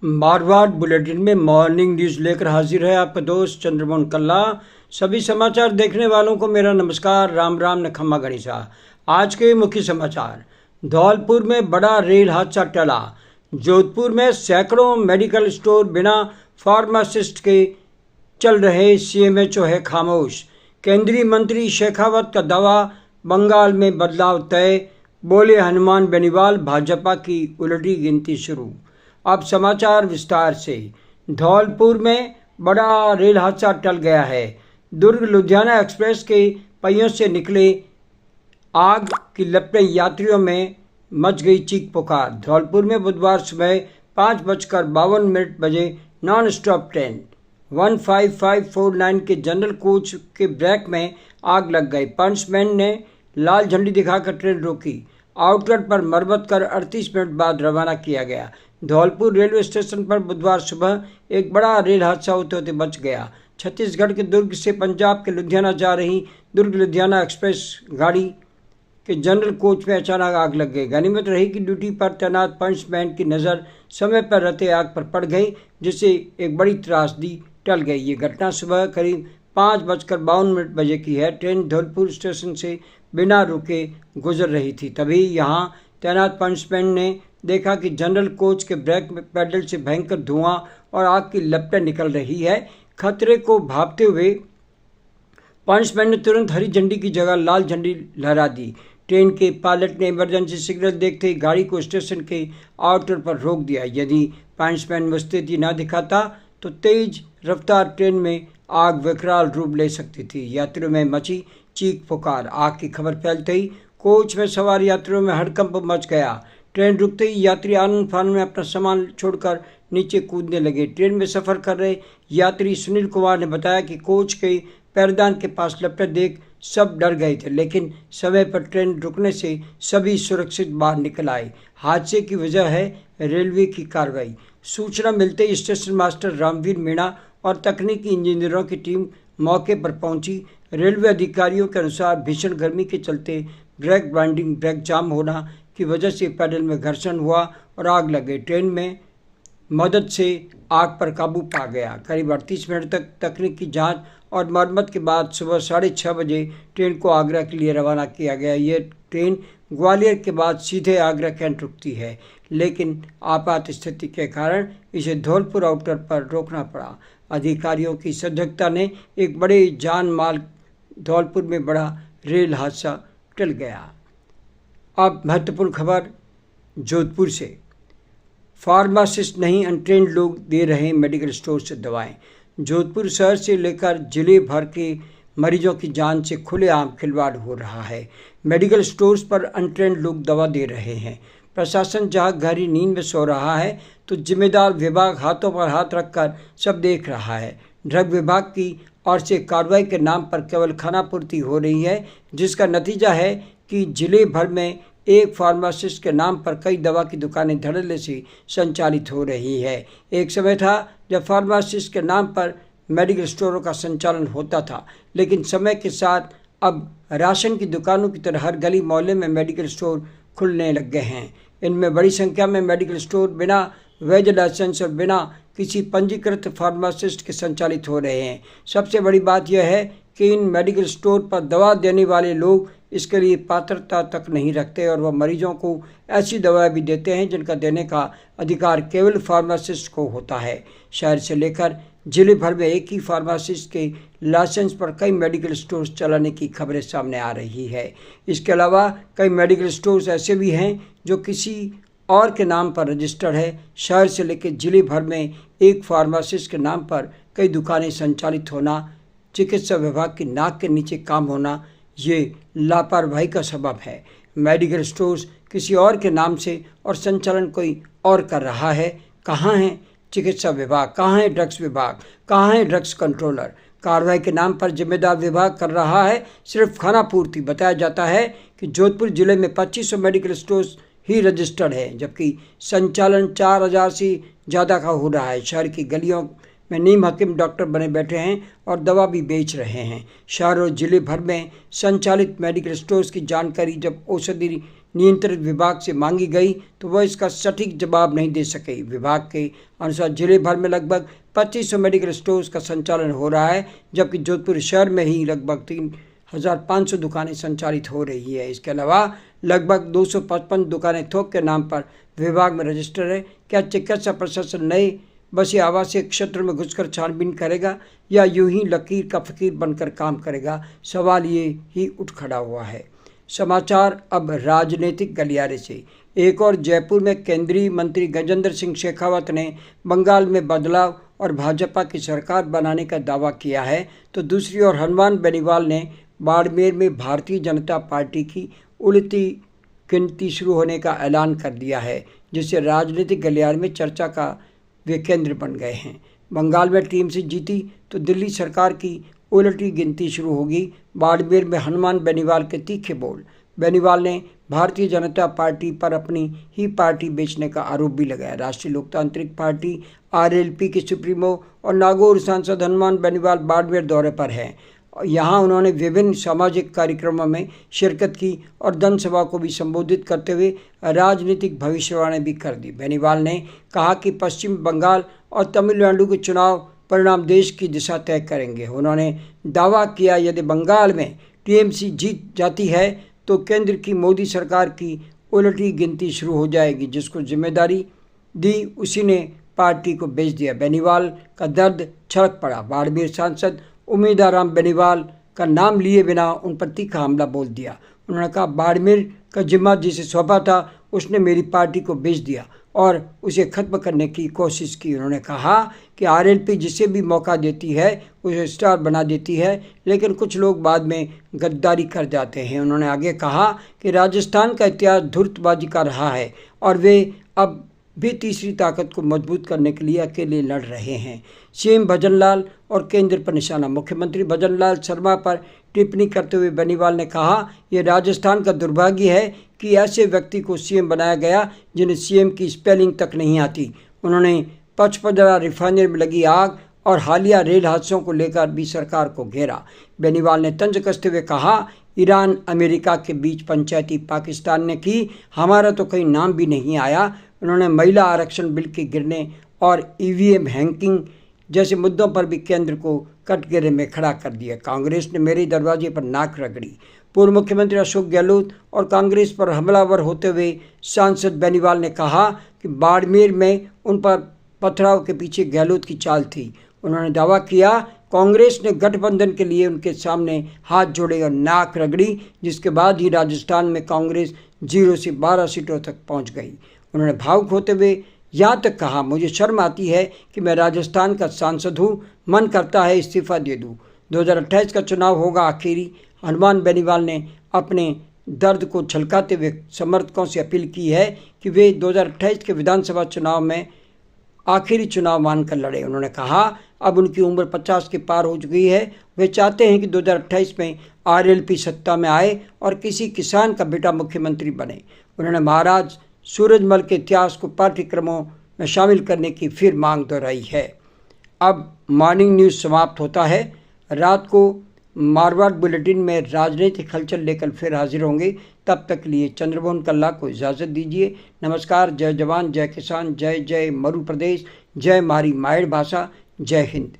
Marwar bulletin में morning news लेकर हाजिर है आपका दोस्त चंद्रमोहन कल्ला। सभी समाचार देखने वालों को मेरा नमस्कार, राम राम नखम्मा गणिसा। आज के मुख्य समाचार। धौलपुर में बड़ा रेल हादसा टला। जोधपुर में सैकड़ों मेडिकल स्टोर बिना फार्मासिस्ट के चल रहे, सीएमएचओ है खामोश। केंद्रीय मंत्री शेखावत का दावा, बंगाल में बदलाव तय। बोले हनुमान बेनीवाल, भाजपा की उलटी गिनती शुरू। अब समाचार विस्तार से। धौलपुर में बड़ा रेल हादसा टल गया है। दुर्ग लुधियाना एक्सप्रेस के पहियों से निकले आग की लपटें, यात्रियों में मच गई चीख पुकार। धौलपुर में बुधवार सुबह 5:52 बजे नॉन स्टॉप ट्रेन 15549 के जनरल कोच के ब्रेक में आग लग गई। पंचमैन ने लाल झंडी दिखाकर ट्रेन रोकी। आउटलेट पर मरम्मत कर 38 मिनट बाद रवाना किया गया। धौलपुर रेलवे स्टेशन पर बुधवार सुबह एक बड़ा रेल हादसा होते होते बच गया। छत्तीसगढ़ के दुर्ग से पंजाब के लुधियाना जा रही दुर्ग लुधियाना एक्सप्रेस गाड़ी के जनरल कोच में अचानक आग लग गई। गनीमत रही कि ड्यूटी पर तैनात पंचमैन की नज़र समय पर रहते आग पर पड़ गई, जिससे एक बड़ी त्रासदी टल गई। ये घटना सुबह करीब 5:52 बजे की है। ट्रेन धौलपुर स्टेशन से बिना रुके गुजर रही थी। तभी यहाँ तैनात पंचमैन ने देखा कि जनरल कोच के ब्रेक पैडल से भयंकर धुआं और आग की लपटें निकल रही है। खतरे को भांपते हुए पंचमैन ने तुरंत हरी झंडी की जगह लाल झंडी लहरा दी। ट्रेन के पायलट ने इमरजेंसी सिग्नल देखते ही गाड़ी को स्टेशन के आउटलेट पर रोक दिया। यदि पंचमैन मुस्तैदी न दिखाता तो तेज रफ्तार ट्रेन में आग विकराल रूप ले सकती थी। यात्रियों में मची चीख पुकार। आग की खबर फैलते ही कोच में सवार यात्रियों में हड़कंप मच गया। ट्रेन रुकते ही यात्री आनंद फानन में अपना सामान छोड़कर नीचे कूदने लगे। ट्रेन में सफ़र कर रहे यात्री सुनील कुमार ने बताया कि कोच के पैरदान के पास लपटें देख सब डर गए थे, लेकिन समय पर ट्रेन रुकने से सभी सुरक्षित बाहर निकल आए। हादसे की वजह है रेलवे की कार्रवाई। सूचना मिलते ही स्टेशन मास्टर रामवीर मीणा और तकनीकी इंजीनियरों की टीम मौके पर पहुंची। रेलवे अधिकारियों के अनुसार भीषण गर्मी के चलते ब्रेक बाइंडिंग ब्रेक जाम होना की वजह से पैडल में घर्षण हुआ और आग लग गई। ट्रेन में मदद से आग पर काबू पा गया। करीब 38 मिनट तक तकनीकी जांच और मरम्मत के बाद सुबह 6:30 बजे ट्रेन को आगरा के लिए रवाना किया गया। ये ट्रेन ग्वालियर के बाद सीधे आगरा कैंट रुकती है, लेकिन आपात स्थिति के कारण इसे धौलपुर आउटलेट पर रोकना पड़ा। अधिकारियों की सजगता ने एक बड़े जान माल धौलपुर में बड़ा रेल हादसा टल गया। अब महत्वपूर्ण खबर जोधपुर से। फार्मासिस्ट नहीं, अनट्रेन्ड लोग दे रहे मेडिकल स्टोर से दवाएं। जोधपुर शहर से लेकर जिले भर के मरीजों की जान से खुलेआम खिलवाड़ हो रहा है। मेडिकल स्टोर्स पर अनट्रेन्ड लोग दवा दे रहे हैं। प्रशासन जहां गहरी नींद में सो रहा है, तो जिम्मेदार विभाग हाथों पर हाथ रखकर सब देख रहा है। ड्रग विभाग की ओर से कार्रवाई के नाम पर केवल खानापूर्ति हो रही है, जिसका नतीजा है कि जिले भर में एक फार्मासिस्ट के नाम पर कई दवा की दुकानें धड़ल्ले से संचालित हो रही है। एक समय था जब फार्मासिस्ट के नाम पर मेडिकल स्टोरों का संचालन होता था, लेकिन समय के साथ अब राशन की दुकानों की तरह हर गली मोहल्ले में मेडिकल स्टोर खुलने लग गए हैं। इनमें बड़ी संख्या में मेडिकल स्टोर बिना वैध लाइसेंस और बिना किसी पंजीकृत फार्मासिस्ट के संचालित हो रहे हैं। सबसे बड़ी बात यह है कि इन मेडिकल स्टोर पर दवा देने वाले लोग इसके लिए पात्रता तक नहीं रखते और वह मरीजों को ऐसी दवाएं भी देते हैं जिनका देने का अधिकार केवल फार्मासिस्ट को होता है। शहर से लेकर जिले भर में एक ही फार्मासिस्ट के लाइसेंस पर कई मेडिकल स्टोर्स चलाने की खबरें सामने आ रही है। इसके अलावा कई मेडिकल स्टोर्स ऐसे भी हैं जो किसी और के नाम पर रजिस्टर्ड है। शहर से लेकर जिले भर में एक फार्मासिस्ट के नाम पर कई दुकानें संचालित होना, चिकित्सा विभाग की नाक के नीचे काम होना, ये लापरवाही का सबब है। मेडिकल स्टोर्स किसी और के नाम से और संचालन कोई और कर रहा है। कहाँ है चिकित्सा विभाग, कहाँ है ड्रग्स विभाग, कहाँ है ड्रग्स कंट्रोलर? कार्रवाई के नाम पर जिम्मेदार विभाग कर रहा है सिर्फ खानापूर्ति। बताया जाता है कि जोधपुर जिले में 2500 मेडिकल स्टोर्स ही रजिस्टर्ड है, जबकि संचालन 4000 से ज़्यादा का हो रहा है। शहर की गलियों में नीम हकीम डॉक्टर बने बैठे हैं और दवा भी बेच रहे हैं। शहर और जिले भर में संचालित मेडिकल स्टोर्स की जानकारी जब औषधि नियंत्रित विभाग से मांगी गई तो वह इसका सटीक जवाब नहीं दे सके। विभाग के अनुसार जिले भर में लगभग 2500 मेडिकल स्टोर्स का संचालन हो रहा है, जबकि जोधपुर शहर में ही लगभग 3500 दुकानें संचालित हो रही है। इसके अलावा लगभग 255 दुकानें थोक के नाम पर विभाग में रजिस्टर है। क्या चिकित्सा प्रशासन नए बसे आवासीय क्षेत्र में घुसकर छानबीन करेगा या यूं ही लकीर का फकीर बनकर काम करेगा? सवाल ये ही उठ खड़ा हुआ है। समाचार अब राजनीतिक गलियारे से। एक और जयपुर में केंद्रीय मंत्री गजेंद्र सिंह शेखावत ने बंगाल में बदलाव और भाजपा की सरकार बनाने का दावा किया है, तो दूसरी ओर हनुमान बेनीवाल ने बाड़मेर में भारतीय जनता पार्टी की उल्टी गिनती शुरू होने का ऐलान कर दिया है, जिससे राजनीतिक गलियारे में चर्चा का वे केंद्र बन गए हैं। बंगाल में टीएमसी जीती तो दिल्ली सरकार की उलटी गिनती शुरू होगी। बाड़मेर में हनुमान बेनीवाल के तीखे बोल। बेनीवाल ने भारतीय जनता पार्टी पर अपनी ही पार्टी बेचने का आरोप भी लगाया। राष्ट्रीय लोकतांत्रिक पार्टी आरएलपी के सुप्रीमो और नागौर सांसद हनुमान बेनीवाल बाड़मेर दौरे पर हैं। यहाँ उन्होंने विभिन्न सामाजिक कार्यक्रमों में शिरकत की और जनसभा को भी संबोधित करते हुए राजनीतिक भविष्यवाणी भी कर दी। बेनीवाल ने कहा कि पश्चिम बंगाल और तमिलनाडु के चुनाव परिणाम देश की दिशा तय करेंगे। उन्होंने दावा किया, यदि बंगाल में टीएमसी जीत जाती है तो केंद्र की मोदी सरकार की उलटी गिनती शुरू हो जाएगी। जिसको जिम्मेदारी दी उसी ने पार्टी को बेच दिया। बेनीवाल का दर्द छलक पड़ा। बाड़मेर सांसद उम्मीदाराम बेनीवाल का नाम लिए बिना उन पर तीखा हमला बोल दिया। उन्होंने कहा, बाड़मेर का जिम्मा जिसे सौंपा था उसने मेरी पार्टी को बेच दिया और उसे खत्म करने की कोशिश की। उन्होंने कहा कि आरएलपी जिसे भी मौका देती है उसे स्टार बना देती है, लेकिन कुछ लोग बाद में गद्दारी कर जाते हैं। उन्होंने आगे कहा कि राजस्थान का इतिहास धूर्तबाजी का रहा है और वे अब भी तीसरी ताकत को मजबूत करने के लिए अकेले लड़ रहे हैं। सीएम भजनलाल और केंद्र पर निशाना। मुख्यमंत्री भजनलाल शर्मा पर टिप्पणी करते हुए बेनीवाल ने कहा, यह राजस्थान का दुर्भाग्य है कि ऐसे व्यक्ति को सीएम बनाया गया जिन्हें सीएम की स्पेलिंग तक नहीं आती। उन्होंने पचपदरा रिफाइनरी में लगी आग और हालिया रेल हादसों को लेकर भी सरकार को घेरा। बेनीवाल ने तंज कसते हुए कहा, ईरान अमेरिका के बीच पंचायती पाकिस्तान ने की, हमारा तो कहीं नाम भी नहीं आया। उन्होंने महिला आरक्षण बिल के गिरने और ईवीएम हैकिंग जैसे मुद्दों पर भी केंद्र को कटघरे में खड़ा कर दिया। कांग्रेस ने मेरे दरवाजे पर नाक रगड़ी। पूर्व मुख्यमंत्री अशोक गहलोत और कांग्रेस पर हमलावर होते हुए सांसद बेनीवाल ने कहा कि बाड़मेर में उन पर पथराव के पीछे गहलोत की चाल थी। उन्होंने दावा किया, कांग्रेस ने गठबंधन के लिए उनके सामने हाथ जोड़े और नाक रगड़ी, जिसके बाद ही राजस्थान में कांग्रेस 0 से 12 सीटों तक पहुंच गई। उन्होंने भावुक होते हुए यहाँ तक कहा, मुझे शर्म आती है कि मैं राजस्थान का सांसद हूँ, मन करता है इस्तीफा दे दूँ। 2028 का चुनाव होगा आखिरी। हनुमान बेनीवाल ने अपने दर्द को छलकाते हुए समर्थकों से अपील की है कि वे 2028 के विधानसभा चुनाव में आखिरी चुनाव मानकर लड़े। उन्होंने कहा, अब उनकी उम्र 50 के पार हो चुकी है। वे चाहते हैं कि 2028 में आरएलपी सत्ता में आए और किसी किसान का बेटा मुख्यमंत्री बने। उन्होंने महाराज सूरजमल के इतिहास को पाठ्यक्रमों में शामिल करने की फिर मांग दोहराई है। अब मॉर्निंग न्यूज़ समाप्त होता है। रात को मारवाड़ बुलेटिन में राजनीतिक हलचल लेकर फिर हाजिर होंगे। तब तक के लिए चंद्रमोहन कल्ला को इजाज़त दीजिए। नमस्कार। जय जवान, जय किसान, जय जय मरु प्रदेश, जय मारी मायड़ भाषा, जय हिंद।